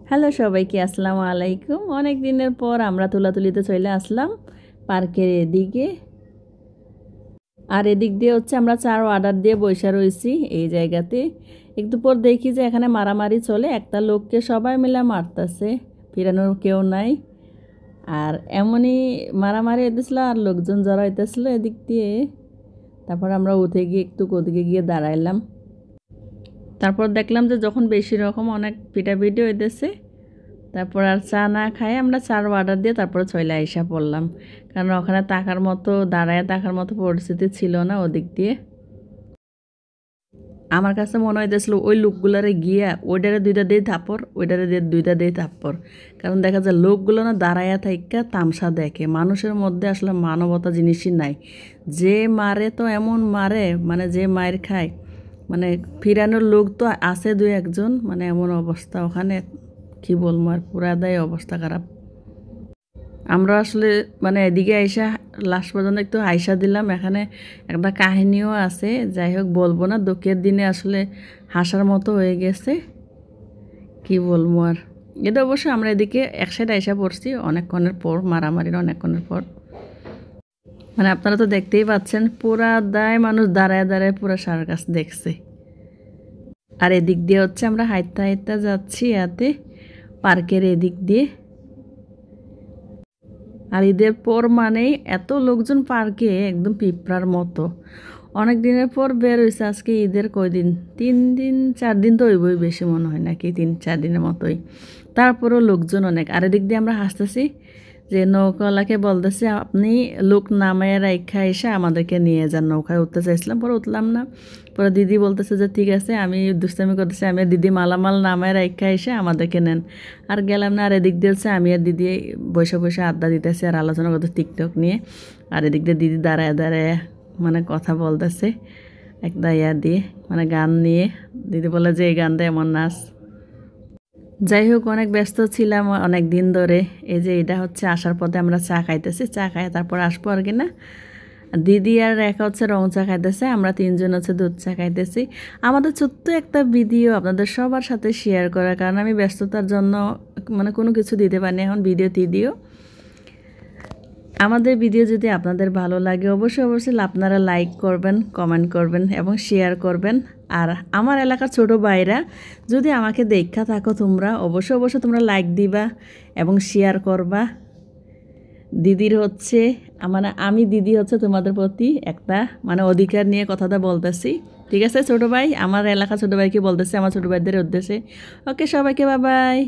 Hello সবাইকে, আসসালামু আলাইকুম। অনেক দিনের পর আমরা তুলাতুলিতে চলে আসলাম পার্কের এদিকে। আর এদিক দিয়ে হচ্ছে আমরা চার অর্ডার দিয়ে বসে রয়েছি এই জায়গাতে। একটু পর দেখি যে এখানে মারামারি চলে, একটা লোককে সবাই মিলে মারতেছে, ফিরানোর কেউ নাই। আর এমনই মারামারি হইতেছিল আর লোকজন জড়ো হইতেছিল এদিক দিয়ে। তারপর আমরা উঠে গিয়ে একটু ওদিকে গিয়ে দাঁড়াইলাম। তারপর দেখলাম যে যখন বেশি রকম অনেক পিটাপিটি হইতেছে, তারপর আর চা না খাই আমরা চার অর্ডার দিয়ে তারপর চলে আইসা পড়লাম, কারণ ওখানে টাকার মতো দাঁড়ায় টাকার মতো পরিস্থিতি ছিল না ওদিক দিয়ে। আমার কাছে মনে হইতেছিল ওই লোকগুলারে গিয়া ওইটারে দুইটা দিয়ে থাপ্পড়, ওইটারে দিয়ে দুইটা দিয়ে থাপ্পড়। কারণ দেখা যায় লোকগুলো না দাঁড়াইয়া থাইকা তামসা দেখে, মানুষের মধ্যে আসলে মানবতা জিনিসই নাই। যে মারে তো এমন মারে, মানে যে মায়ের খায়, মানে ফিরানোর লোক তো আছে দুই একজন, মানে এমন অবস্থা ওখানে, কি বলবো আর, পুরাদাই অবস্থা খারাপ। আমরা আসলে মানে এদিকে আইসা লাস্ট পর্যন্ত একটু আইসা দিলাম। এখানে একটা কাহিনীও আছে, যাই হোক বলবো না। দুঃখের দিনে আসলে হাসার মতো হয়ে গেছে, কি বলবো আর। এটা অবশ্য আমরা এদিকে এক সাইড আইসা পড়ছি অনেকক্ষণের পর, মারামারির অনেকক্ষণের পর। মানে আপনারা তো দেখতেই পাচ্ছেন, পুরা দায় মানুষ দাঁড়ায় দাঁড়ায় পুরা সার্কাস দেখছে। আর এদিক দিয়ে হচ্ছে আমরা হাইতা হাইতা যাচ্ছি এতে পার্কের এদিক দিয়ে। আর ঈদের পর মানেই এত লোকজন পার্কে, একদম পিঁপড়ার মতো। অনেক দিনের পর বের হয়েছে, আজকে ঈদের কয়দিন, 3 দিন 4 দিন তো হইবই, বেশি মনে হয় নাকি 3-4 দিনের মতোই। তারপরেও লোকজন অনেক। আর এদিক দিয়ে আমরা হাসতেছি যে নৌকাওয়ালাকে বলতেছি আপনি লোক নামায় রাইখা এসে আমাদেরকে নিয়ে যান। নৌকায় উঠতে চাইছিলাম, পরে উঠলাম না। পরে দিদি বলতেছে যে ঠিক আছে, আমি দুষ্টামি করতেছি, আমি দিদি মালামাল নামায় রাইখা এসে আমাদেরকে নেন। আর গেলাম না। আর এদিক দিয়ে হচ্ছে আমি আর দিদি বসে বসে আড্ডা দিতেছি আর আলোচনা করতে টিকটক নিয়ে। আর এদিক দিয়ে দিদি দাঁড়ায় দাঁড়ায় মানে কথা বলতেছে একটা ইয়া দিয়ে, মানে গান নিয়ে। দিদি বলে যে এই গানটা এমন নাচ। যাই হোক, অনেক ব্যস্ত ছিলাম অনেক দিন ধরে। এই যে এটা হচ্ছে আসার পথে আমরা চা খাইতেছি, চা খাই তারপর আসবো আর কি না। দিদি আর একা হচ্ছে রং চা খাইতেছে, আমরা 3জন হচ্ছে দুধ চা খাইতেছি। আমাদের ছোট্ট একটা ভিডিও আপনাদের সবার সাথে শেয়ার করা, কারণ আমি ব্যস্ততার জন্য মানে কোনো কিছু দিতে পারিনি এখন, ভিডিও। আমাদের ভিডিও যদি আপনাদের ভালো লাগে অবশ্যই আপনারা লাইক করবেন, কমেন্ট করবেন এবং শেয়ার করবেন। আর আমার এলাকার ছোট ভাইরা যদি আমাকে দেখা থাকো তোমরা, অবশ্যই তোমরা লাইক দিবা এবং শেয়ার করবা। দিদির হচ্ছে মানে আমি দিদি হচ্ছে তোমাদের প্রতি একটা মানে অধিকার নিয়ে কথাটা বলতেছি, ঠিক আছে ছোট ভাই? আমার এলাকা ছোট ভাইকে বলতেছে, আমার ছোট ভাইদের উদ্দেশ্যে। ওকে, সবাইকে বাই বাই।